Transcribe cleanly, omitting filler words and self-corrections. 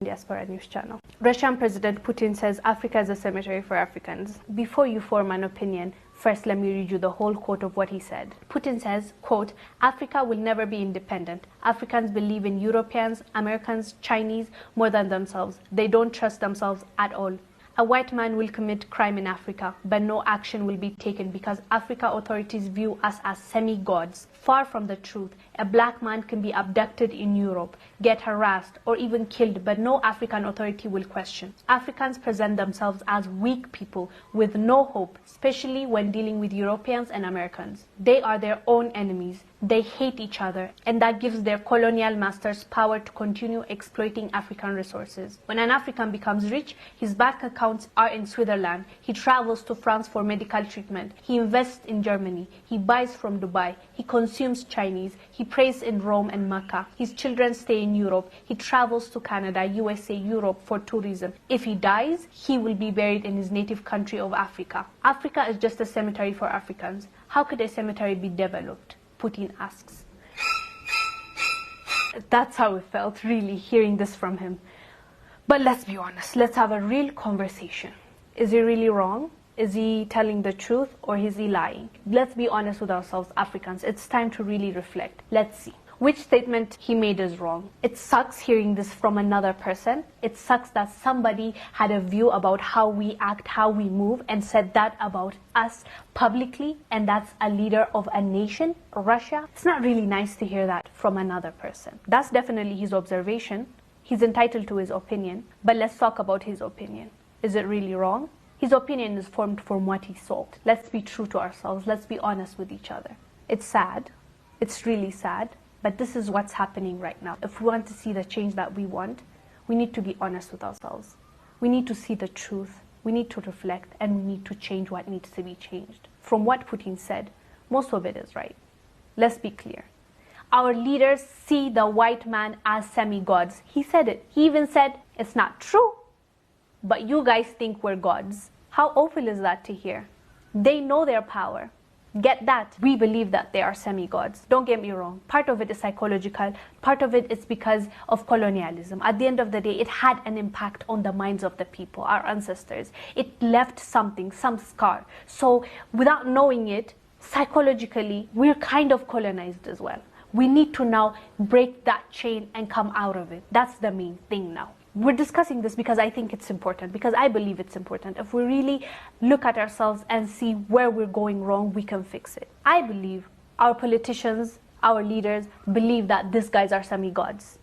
Diaspora News Channel. Russian President Putin says Africa is a cemetery for Africans. Before you form an opinion, first let me read you the whole quote of what he said. Putin says, quote, Africa will never be independent. Africans believe in Europeans, Americans, Chinese more than themselves. They don't trust themselves at all. A white man will commit crime in Africa, but no action will be taken because Africa authorities view us as semi-gods. Far from the truth, a black man can be abducted in Europe, get harassed, or even killed, but no African authority will question. Africans present themselves as weak people with no hope, especially when dealing with Europeans and Americans. They are their own enemies. They hate each other, and that gives their colonial masters power to continue exploiting African resources. When an African becomes rich, his bank accounts are in Switzerland. He travels to France for medical treatment. He invests in Germany. He buys from Dubai. He consumes Chinese. He prays in Rome and Mecca. His children stay in Europe. He travels to Canada, USA, Europe for tourism. If he dies, he will be buried in his native country of Africa. Africa is just a cemetery for Africans. How could a cemetery be developed? Putin asks. That's how it felt, really, hearing this from him. But let's be honest, let's have a real conversation. Is he really wrong? Is he telling the truth, or is he lying? Let's be honest with ourselves, Africans. It's time to really reflect. Let's see. Which statement he made is wrong? It sucks hearing this from another person. It sucks that somebody had a view about how we act, how we move, and said that about us publicly, and that's a leader of a nation, Russia. It's not really nice to hear that from another person. That's definitely his observation. He's entitled to his opinion, but let's talk about his opinion. Is it really wrong? His opinion is formed from what he saw. Let's be true to ourselves. Let's be honest with each other. It's sad. It's really sad. But this is what's happening right now. If we want to see the change that we want, we need to be honest with ourselves. We need to see the truth. We need to reflect, and we need to change what needs to be changed. From what Putin said, most of it is right. Let's be clear. Our leaders see the white man as semi-gods. He said it. He even said, it's not true, but you guys think we're gods. How awful is that to hear? They know their power. Get that. We believe that they are semi-gods. Don't get me wrong. Part of it is psychological. Part of it is because of colonialism. At the end of the day, it had an impact on the minds of the people, our ancestors. It left something, some scar. So without knowing it, psychologically, we're kind of colonized as well. We need to now break that chain and come out of it. That's the main thing now. We're discussing this because I think it's important, because I believe it's important. If we really look at ourselves and see where we're going wrong, we can fix it. I believe our politicians, our leaders, believe that these guys are semi-gods.